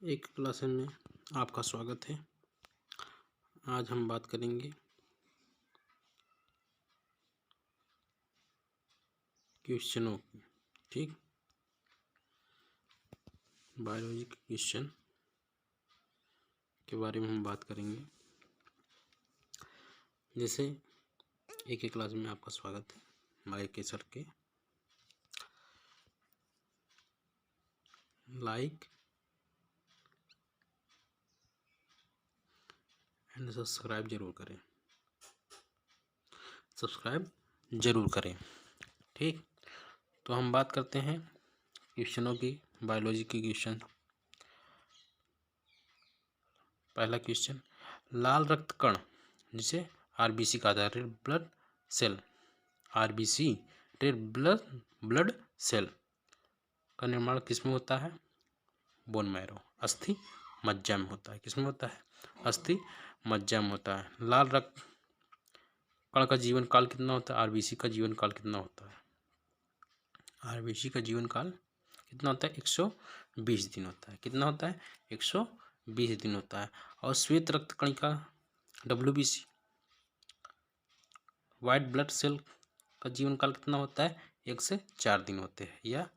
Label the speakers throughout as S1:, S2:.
S1: एक क्लास में आपका स्वागत है। आज हम बात करेंगे क्वेश्चनों की। ठीक, बायोलॉजी के क्वेश्चन के बारे में हम बात करेंगे। जैसे एक क्लास में आपका स्वागत है हमारे के सर के। लाइक एंड सब्सक्राइब जरूर करें, सब्सक्राइब जरूर करें। ठीक, तो हम बात करते हैं क्वेश्चनों की, बायोलॉजी के क्वेश्चन। पहला क्वेश्चन, लाल रक्त कण जिसे आरबीसी कहा जाता है, red blood cell, RBC red blood cell का निर्माण किसमें होता है? बोन मैरो, अस्थि मज्जा में होता है। किसमें होता है? अस्थि मज्जा में होता है। लाल रक्त कण का जीवन काल कितना होता है? आरबीसी का जीवन काल कितना होता है? आरबीसी का जीवन काल कितना होता है? 120 दिन होता है। कितना होता है? 120 दिन होता है। और श्वेत रक्त कणिका डब्ल्यूबीसी, व्हाइट ब्लड सेल का जीवन काल कितना होता है? 1 से 4 दिन होते हैं, या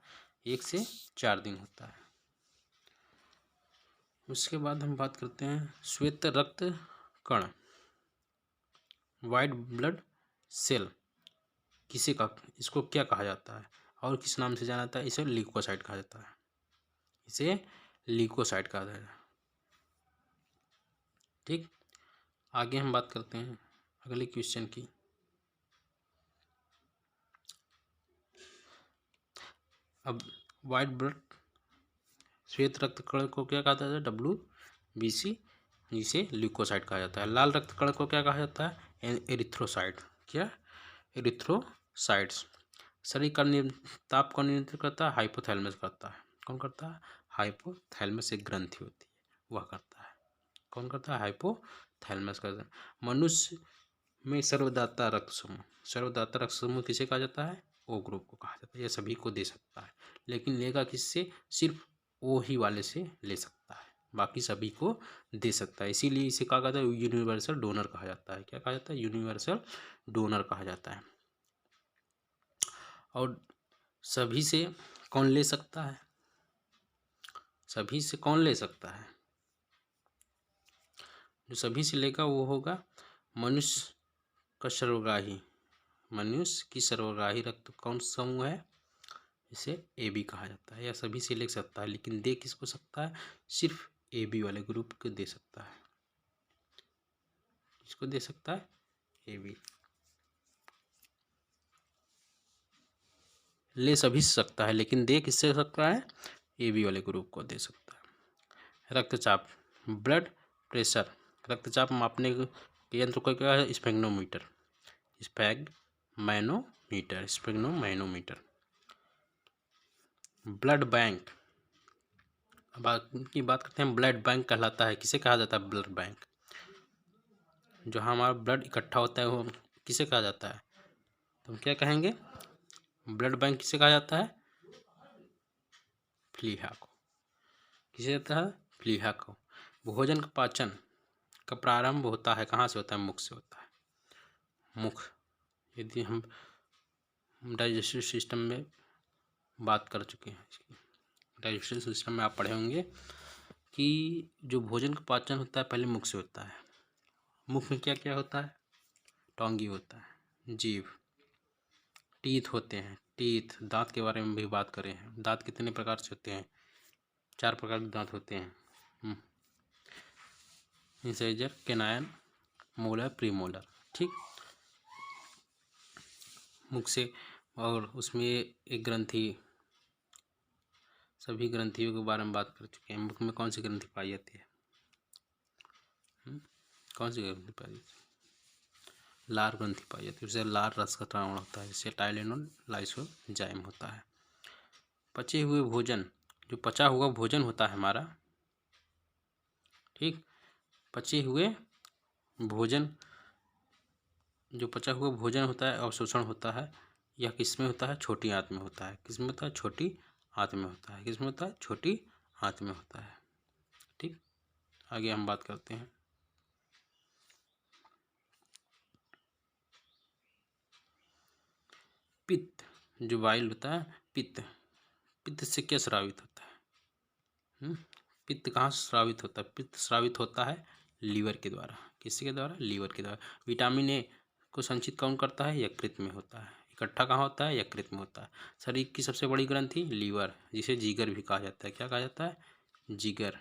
S1: 1 से 4 दिन होता है। उसके बाद हम बात करते हैं श्वेत रक्त कण, व्हाइट ब्लड सेल किसे का, इसको क्या कहा जाता है और किस नाम से जाना जाता है? इसे ल्यूकोसाइट कहा जाता है। इसे ल्यूकोसाइट कहा जाता है। ठीक, आगे हम बात करते हैं अगले क्वेश्चन की। अब व्हाइट ब्लड, श्वेत रक्त कण को क्या कहा जाता है? WBC, जिसे ल्यूकोसाइट कहा जाता है। लाल रक्त कण को क्या कहा जाता है? एरिथ्रोसाइट। क्या? एरिथ्रोसाइट्स। शरीर का ताप कौन नियंत्रित करता है? हाइपोथैलेमस करता है। कौन करता है? हाइपोथैलेमस एक ग्रंथि होती है, वह करता है। कौन करता है? हाइपोथैलेमस करता है। मनुष्य में सर्वदाता रक्त समूह, सर्वदाता रक्त समूह किसे कहा जाता है? ओ ग्रुप को कहा जाता है। यह सभी को दे सकता है, लेकिन लेगा किससे? सिर्फ ओ ही वाले से ले सकता है, बाकी सभी को दे सकता है। इसीलिए इसे कहा जाता है यूनिवर्सल डोनर कहा जाता है। क्या कहा जाता है? यूनिवर्सल डोनर कहा जाता है। और सभी से कौन ले सकता है? सभी से कौन ले सकता है? जो सभी से लेगा वो होगा मनुष्य का सर्वग्राही, मनुष्य की सर्वग्राही रक्त कौन समूह है? इसे AB कहा जाता है। या सभी से ले सकता है, लेकिन दे किसको सकता है? सिर्फ AB वाले ग्रुप को दे सकता है। किसको दे सकता है? AB। ले सभी से सकता है, लेकिन दे किससे सकता है? AB वाले ग्रुप को दे सकता है। रक्तचाप, ब्लड प्रेशर, रक्तचाप मापने के यंत्र को क्या है? स्फेग्नोमीटर, स्फेग्नोमैनोमीटर। ब्लड बैंक, की बात करते हैं। ब्लड बैंक कहलाता है, किसे कहा जाता है? Blood bank. जो हमारा ब्लड इकट्ठा होता है वो किसे कहा जाता है? तो हम क्या कहेंगे? ब्लड बैंक किसे कहा जाता है? प्लीहा को। किसे जाता है? प्लीहा को। भोजन का पाचन का प्रारंभ होता है कहाँ से होता है? मुख से होता है। मुख, यदि हम डाइजेस्टिव सिस्टम में बात कर चुके हैं, डाइजेस्टिव सिस्टम में आप पढ़े होंगे कि जो भोजन का पाचन होता है पहले मुख से होता है। मुख में क्या क्या होता है? टोंगी होता है, जीभ, टीथ होते हैं। टीथ, दांत के बारे में भी बात करें हैं। दांत कितने प्रकार से होते हैं? 4 प्रकार के दांत होते हैं। Incisor, canine, molar, premolar. ठीक, मुख से। और उसमें एक ग्रंथि, सभी ग्रंथियों के बारे में बात कर चुके हैं। मुख में कौन सी ग्रंथि पाई जाती है? कौन सी ग्रंथि पाई जाती है? लार ग्रंथि पाई जाती है। उससे लार रस का द्रावण होता है, जिससे टाइलेनोल लाइसोजाइम होता है। पचे हुए भोजन, जो पचा हुआ भोजन होता है हमारा, ठीक, पचे हुए भोजन, जो पचा हुआ भोजन होता है अवशोषण होता है, यह किस में होता है? छोटी आंत में होता है। किस में होता है? छोटी आंत में होता है। किस में होता है? छोटी आंत में होता है। आगे हम बात करते हैं। पित्त, जो वाइल होता है, पित्त, पित्त से क्या स्रावित होता है? पित्त कहाँ से स्रावित होता है? पित्त स्रावित होता है लीवर के द्वारा। किसके द्वारा? लीवर के द्वारा। विटामिन ए को संचित कौन करता है? यकृत में होता है। इकट्ठा कहाँ होता है? यकृत में होता है। शरीर की सबसे बड़ी ग्रंथि लीवर, जिसे जिगर भी कहा जाता है। क्या कहा जाता है? जिगर।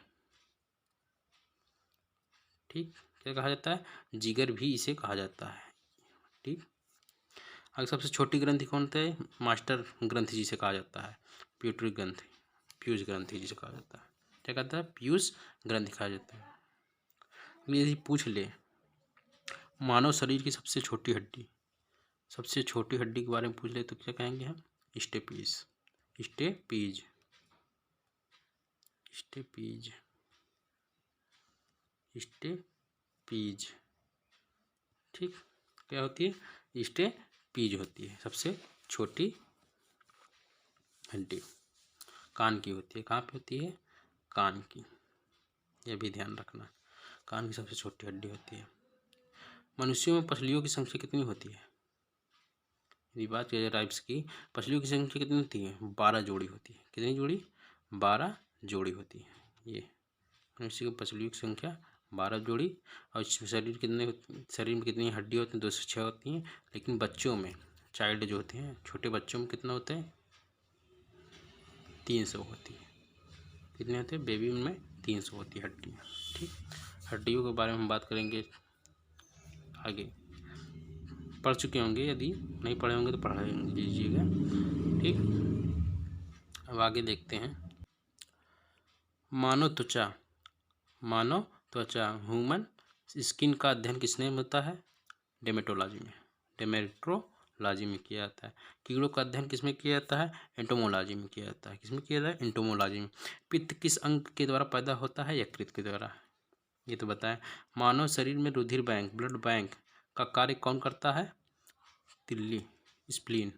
S1: ठीक, क्या कहा जाता है? जिगर भी इसे कहा जाता है। ठीक, आगे सबसे छोटी ग्रंथि कौन थे? मास्टर ग्रंथि जिसे कहा जाता है। प्यूटरी ग्रंथि, पीयूष ग्रंथि जिसे कहा जाता है। क्या कहता है? पीयूष ग्रंथि कहा जाता है। यदि पूछ ले मानव शरीर की सबसे छोटी हड्डी, सबसे छोटी हड्डी के बारे में पूछ ले तो क्या कहेंगे हम? स्टेपीज। Steppes, steppes, steppes. ठीक, क्या होती है? स्टेपीज होती है सबसे छोटी हड्डी। कान की होती है। कहाँ पे होती है? कान की, यह भी ध्यान रखना। कान की सबसे छोटी हड्डी होती है। मनुष्यों में पसलियों की संख्या कितनी होती है? यदि बात की जाए राइब्स की, पसलियों की संख्या कितनी होती है? 12 जोड़ी होती है। कितनी जोड़ी? 12 जोड़ी होती है। ये मनुष्य की पसलियों की संख्या 12 जोड़ी। और शरीर में कितनी हड्डी होती हैं? 206 होती हैं। लेकिन बच्चों में, चाइल्ड जो होते हैं, छोटे बच्चों में कितना होता है? 300 होती है। कितने होते हैं? बेबी में 300 होती है हड्डियाँ। ठीक, हड्डियों के बारे में हम बात करेंगे आगे। पढ़ चुके होंगे, यदि नहीं पढ़े होंगे तो पढ़ लीजिएगा। ठीक, अब आगे देखते हैं। मानव त्वचा, मानव त्वचा, ह्यूमन स्किन का अध्ययन किसने होता है? डेमेटोलॉजी में, डेमेट्रोलॉजी में किया जाता है। कीड़ों का अध्ययन किसमें किया जाता है? एंटोमोलॉजी में किया जाता है। किसमें किया जाता है? एंटोमोलॉजी में। पित्त किस अंग के द्वारा पैदा होता है? यकृत के द्वारा। ये तो बताएं। मानव शरीर में रुधिर बैंक, ब्लड बैंक का कार्य कौन करता है? तिल्ली, स्प्लीन,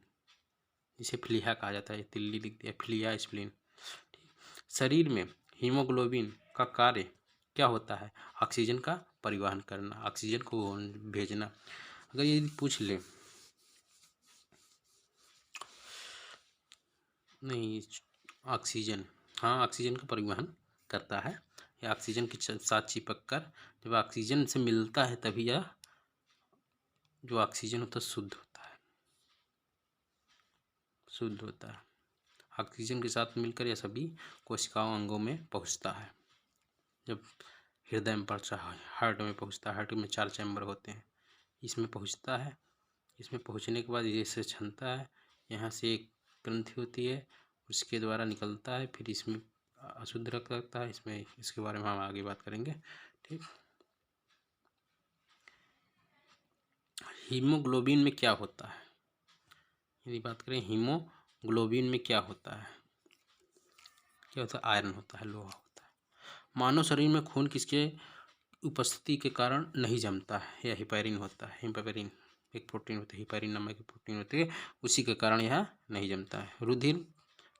S1: जिसे फ्लीहा कहा जाता है। तिल्ली लिख दिया, फ्लीहा, स्प्लीन। शरीर में हीमोग्लोबिन का कार्य क्या होता है? ऑक्सीजन का परिवहन करना, ऑक्सीजन को भेजना। अगर ये पूछ ले, नहीं, ऑक्सीजन, हाँ, ऑक्सीजन का परिवहन करता है। या ऑक्सीजन के साथ चिपक कर जब ऑक्सीजन से मिलता है तभी यह जो ऑक्सीजन होता है शुद्ध होता है, शुद्ध होता है। ऑक्सीजन के साथ मिलकर यह सभी कोशिकाओं, अंगों में पहुंचता है। जब हृदय में पहुंचता है, हार्ट में पहुंचता है, हार्ट में 4 चैम्बर होते हैं, इसमें पहुंचता है। इसमें पहुंचने के बाद जैसे क्षमता है, यहाँ से एक ग्रंथि होती है, उसके द्वारा निकलता है, फिर इसमें अशुद्ध रक्त लगता है। इसमें इसके बारे में हम आगे बात करेंगे। ठीक, हीमोग्लोबिन में क्या होता है? यदि बात करें हीमोग्लोबिन में क्या होता है? क्या होता है? आयरन होता है, लोहा होता है। मानव शरीर में खून किसके उपस्थिति के कारण नहीं जमता है? यह हिपैरिन होता है। हिपैरिन एक प्रोटीन होता है, हिपैरिन नामक की प्रोटीन होती है, उसी के कारण यह नहीं जमता है। रुधिर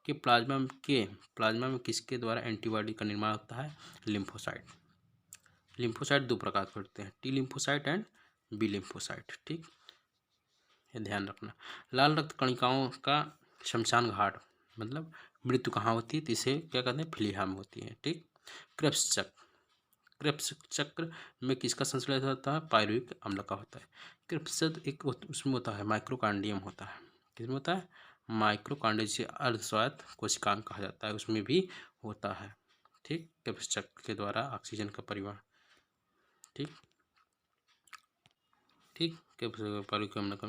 S1: के प्लाज्मा में किसके द्वारा एंटीबॉडी का निर्माण होता है? लिम्फोसाइट। लिम्फोसाइट 2 प्रकार के होते हैं, T lymphocyte and B lymphocyte. ठीक, ये ध्यान रखना। लाल रक्त कणिकाओं का शमशान घाट मतलब मृत्यु कहाँ होती है? तो इसे क्या कहते हैं? फ्लीहा में होती है। ठीक, क्रेब्स चक्र, क्रेब्स चक्र में किसका संश्लेषण होता है? पायरुविक अम्ल का होता है। क्रेब्स चक्र एक उसमें होता है, माइक्रोकांडियम होता है। किसमें होता है? माइक्रोकांडियम, से अर्धस्वायत्त कोशिकांग कहा जाता है, उसमें भी होता है। ठीक, क्रेब्स चक्र के द्वारा ऑक्सीजन का परिवहन। ठीक, ठीक, पायरुविक अम्ल का।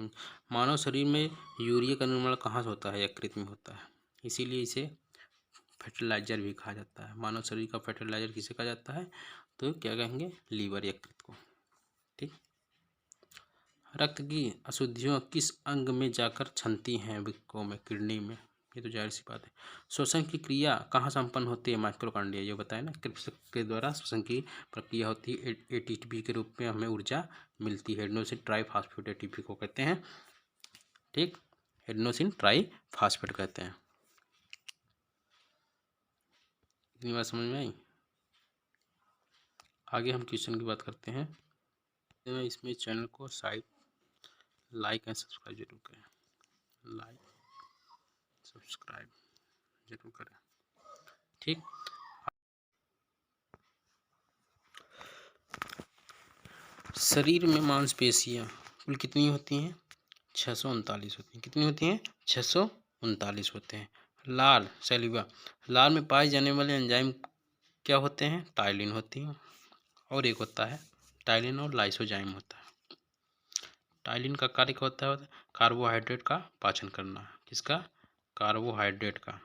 S1: मानव शरीर में यूरिया का निर्माण कहाँ से होता है? यकृत में होता है, इसीलिए इसे फर्टिलाइजर भी कहा जाता है। मानव शरीर का फर्टिलाइजर किसे कहा जाता है? तो क्या कहेंगे? लीवर, यकृत को। ठीक, रक्त की अशुद्धियाँ किस अंग में जाकर छनती हैं? वृक्कों में, किडनी में। ये तो जाहिर सी बात है। श्वसन की क्रिया कहाँ संपन्न होती है? माइक्रोकांडिया, जो बताया ना, क्रिप्स के द्वारा श्वसन की प्रक्रिया होती है। एटीपी के रूप में हमें ऊर्जा मिलती है। एडेनोसिन ट्राइफॉस्फेट एटीपी को कहते हैं। ठीक, एडेनोसिन ट्राइफॉस्फेट कहते हैं। इतनी बात समझ में आई? आगे हम क्वेश्चन की बात करते हैं। इसमें चैनल को लाइक एंड सब्सक्राइब जरूर करें, लाइक सब्सक्राइब जरूर करें। ठीक, शरीर में मांसपेशियां कुल कितनी होती हैं? 639 होती हैं। कितनी होती हैं? 639 होते हैं। लाल सैलिवा, लाल में पाए जाने वाले एंजाइम क्या होते हैं? टाइलिन होती हैं। और एक होता है टाइलिन और लाइसोजाइम होता है। टाइलिन का कार्य क्या होता है? कार्बोहाइड्रेट का पाचन करना। किसका? कार्बोहाइड्रेट का।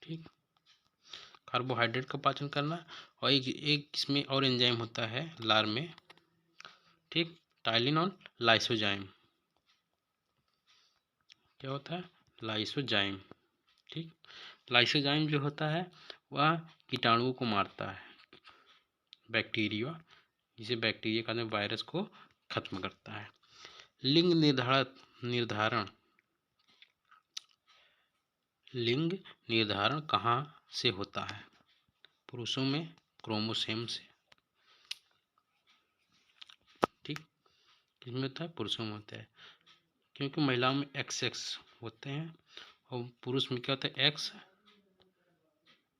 S1: ठीक, कार्बोहाइड्रेट का पाचन करना। और एक इसमें और एंजाइम होता है लार में, ठीक, टाइलिन और लाइसोजाइम। क्या होता है? लाइसोजाइम। ठीक, लाइसोजाइम जो होता है वह कीटाणुओं को मारता है, बैक्टीरिया, जिसे बैक्टीरिया का वायरस को खत्म करता है। लिंग निर्धारण कहाँ से होता है? पुरुषों में क्रोमोसोम से। ठीक, किसमें होता है? पुरुषों में होता है, क्योंकि महिलाओं में XX होते हैं और पुरुष में क्या होता है?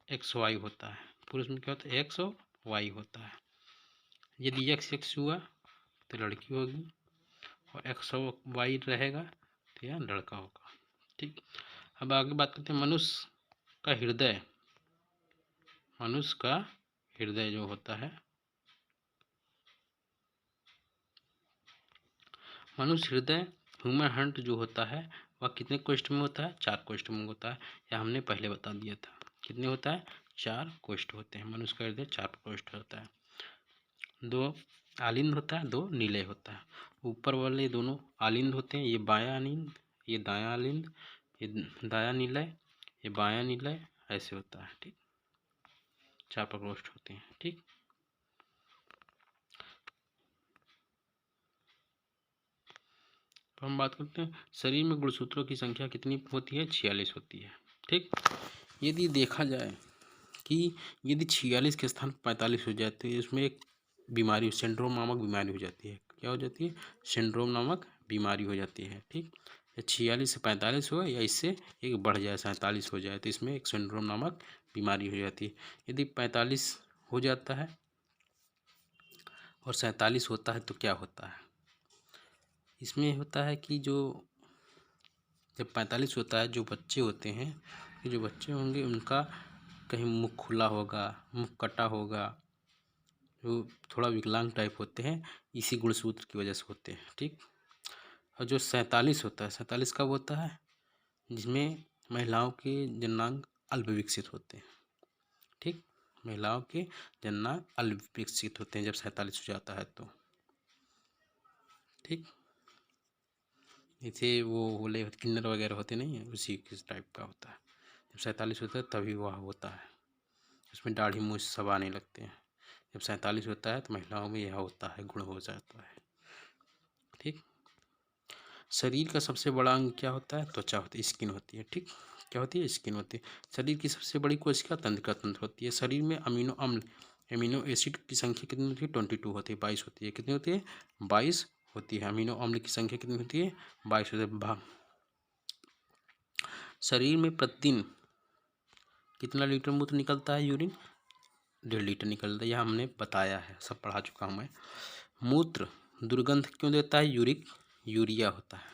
S1: XY होता है। पुरुष में क्या होता है? X और Y होता है। यदि XX हुआ तो लड़की होगी और X और Y रहेगा तो यह लड़का होगा। ठीक, अब आगे बात करते हैं मनुष्य का हृदय। मनुष्य का हृदय जो होता है, मनुष्य हृदय ह्यूमन हार्ट जो होता है वह कितने कोष्ठ में होता है? 4 कोष्ठ में होता है। यह हमने पहले बता दिया था। कितने होता है? 4 कोष्ठ होते हैं। मनुष्य का हृदय 4 कोष्ठ होता है। 2 आलिंद होता है, 2 नीलय होता है। ऊपर वाले दोनों आलिंद होते हैं, ये बायां आलिंद, ये दायां आलिंद, ये दायां नीलय, ये बायां नीलय, ऐसे होता है। ठीक, 4 प्रकोष्ठ होते हैं। ठीक, तो हम बात करते हैं शरीर में गुणसूत्रों की संख्या कितनी होती है? 46 होती है। ठीक, यदि देखा जाए कि यदि 46 के स्थान 45 हो जाते हैं, इसमें एक बीमारी, सिंड्रोम नामक बीमारी हो जाती है। क्या हो जाती है? सिंड्रोम नामक बीमारी हो जाती है। ठीक, 46 से 45 हो या इससे एक बढ़ जाए 47 हो जाए तो इसमें एक सिंड्रोम नामक बीमारी हो जाती है। यदि 45 हो जाता है और 47 होता है तो क्या होता है? इसमें होता है कि जब 45 होता है, जो बच्चे होते हैं, जो बच्चे होंगे उनका कहीं मुख खुला होगा, मुख कटा होगा, जो थोड़ा विकलांग टाइप होते हैं, इसी गुणसूत्र की वजह से होते हैं। ठीक, और जो 47 होता है, 47 कब होता है? जिसमें महिलाओं के जननांग अल्प विकसित होते हैं। ठीक, महिलाओं के जननांग अल्प विकसित होते हैं जब 47 हो जाता है तो। ठीक, जैसे वो होले किन्नर वगैरह होते नहीं है, उसी किस टाइप का होता है। जब 47 होता है तभी वह होता है, उसमें दाढ़ी मूछ सब आने लगते हैं। जब 47 होता है तो महिलाओं में यह होता है, गुण हो जाता है। ठीक, शरीर का सबसे बड़ा अंग क्या होता है? त्वचा होती है, स्किन होती है। ठीक, क्या होती है? स्किन होती है। शरीर की सबसे बड़ी कोशिका तंत्रिका तंत्र होती है। शरीर में अमीनो एसिड की संख्या कितनी होती है? 22 होती है, 22 होती है। कितनी होती है? 22 होती है। अमीनो अम्ल की संख्या कितनी होती है? 22 होती है। शरीर में प्रतिदिन कितना लीटर मूत्र निकलता है? यूरिन 1.5 लीटर निकलता है। यह हमने बताया है, सब पढ़ा चुका हूँ मैं। मूत्र दुर्गंध क्यों देता है? यूरिया होता है।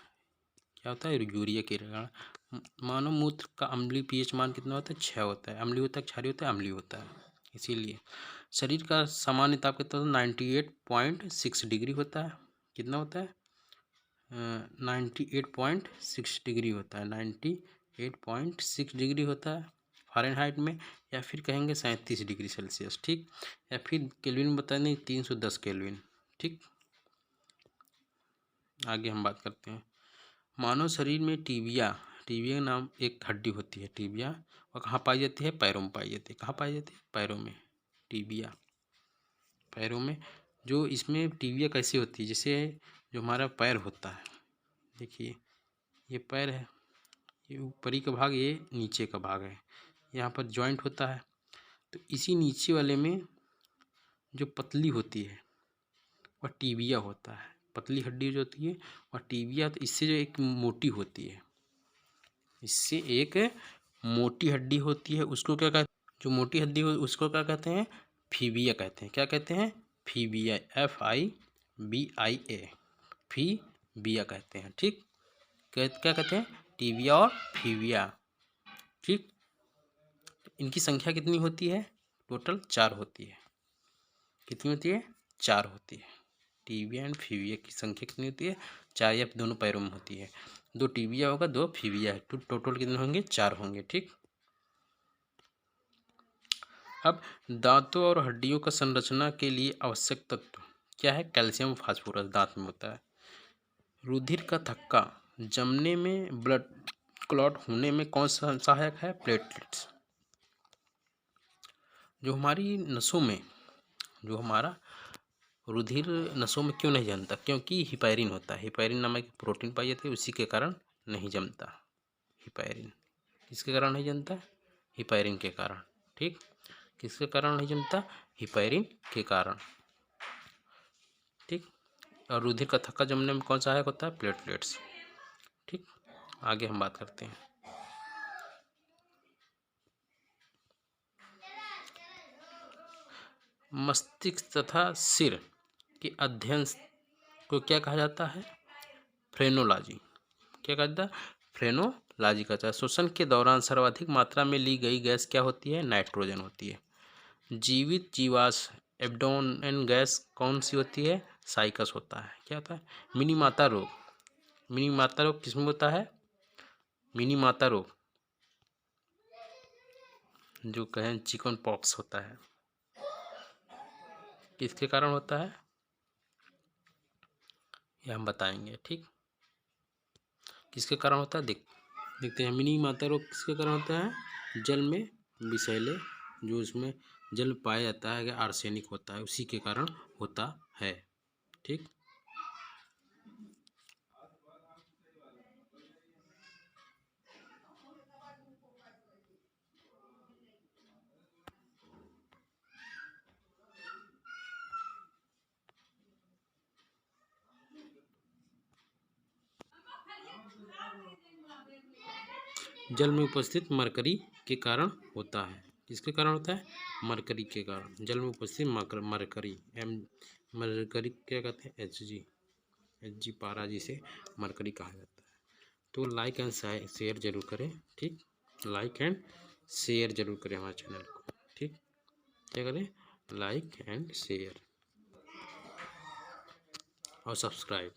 S1: क्या होता है? यूरिया के कारण। मानव मूत्र का अम्लीय पीएच मान कितना होता है? 6 होता है। अम्लीय होता है, क्षारीय होता है, अम्लीय होता है। इसीलिए शरीर का सामान्य ताप कितना होता है? 98.6 डिग्री होता है। कितना होता है? 98.6 डिग्री होता है। 98.6 डिग्री होता है फ़ारेनहाइट में, या फिर कहेंगे 37 डिग्री सेल्सियस। ठीक, या फिर केल्विन में बता दें 310 केल्विन। ठीक, आगे हम बात करते हैं मानव शरीर में टीबिया नाम एक हड्डी होती है। टीबिया और कहाँ पाई जाती है? पैरों में पाई जाती है। कहाँ पाई जाती है? पैरों में। टीबिया पैरों में। जो इसमें टीबिया कैसी होती है? जैसे जो हमारा पैर होता है, देखिए ये पैर है, ये ऊपरी का भाग, ये नीचे का भाग है। यहाँ पर जॉइंट होता है तो इसी नीचे वाले में जो पतली होती है वह टीबिया होता है। पतली हड्डी जो होती है वह टीबिया, तो इससे जो एक मोटी होती है, इससे एक मोटी हड्डी होती है, उसको क्या कहते हैं, जो मोटी हड्डी हो उसको क्या कहते हैं, फीबिया कहते हैं। क्या कहते हैं, फीबिया, FIBIA, फीबिया कहते हैं। ठीक, क्या कहते हैं, टीबिया और फीबिया। ठीक, इनकी संख्या कितनी होती है, टोटल 4 होती है। कितनी होती है, 4 होती है। टीबिया एंड फीबिया की संख्या कितनी होती है, 4, या दोनों पैरों में होती है। 2 टीबिया होगा, 2 फीबिया है, तो टोटल कितने होंगे, 4 होंगे। ठीक, अब दांतों और हड्डियों का संरचना के लिए आवश्यक तत्व क्या है, कैल्शियम, फास्फोरस दांत में होता है। रुधिर का थक्का जमने में, ब्लड क्लॉट होने में कौन सा सहायक है, प्लेटलेट्स। जो हमारी नसों में, जो हमारा रुधिर नसों में क्यों नहीं जमता, क्योंकि हिपैरिन होता है। हिपैरिन नामक प्रोटीन पाई जाती है, उसी के कारण नहीं जमता। हिपैरिन किसके कारण नहीं जमता, हिपैरिन के कारण। ठीक, किसके कारण नहीं जमता, हिपैरिन के कारण। ठीक, और रुधिर का थक्का जमने में कौन सहायक होता है, प्लेटलेट्स। ठीक, आगे हम बात करते हैं। मस्तिष्क तथा सिर के अध्ययन को क्या कहा जाता है, फ्रेनोलॉजी। क्या कहता है, फ्रेनोलॉजी कहता है। श्वसन के दौरान सर्वाधिक मात्रा में ली गई गैस क्या होती है, नाइट्रोजन होती है। जीवित जीवाश्म एब्डोमेन गैस कौन सी होती है, साइकस होता है। क्या होता है, मिनी माता रोग। मिनी माता रोग किसमें होता है, मिनी माता रोग जो कहें चिकन पॉक्स होता है, किसके कारण होता है, यह हम बताएंगे। ठीक, किसके कारण होता है, देखते हैं। मिनी माता रोग किसके कारण होता है, जल में विषैले, जो उसमें जल पाया जाता है, आर्सेनिक होता है, उसी के कारण होता है। ठीक, जल में उपस्थित मरकरी के कारण होता है। किसके कारण होता है, मरकरी के कारण। जल में उपस्थित मरकरी, मरकरी क्या कहते हैं, Hg पारा, जिसे मरकरी कहा जाता है। तो लाइक एंड शेयर जरूर करें। ठीक, लाइक एंड शेयर जरूर करें हमारे चैनल को। ठीक, क्या करें, लाइक एंड शेयर और सब्सक्राइब।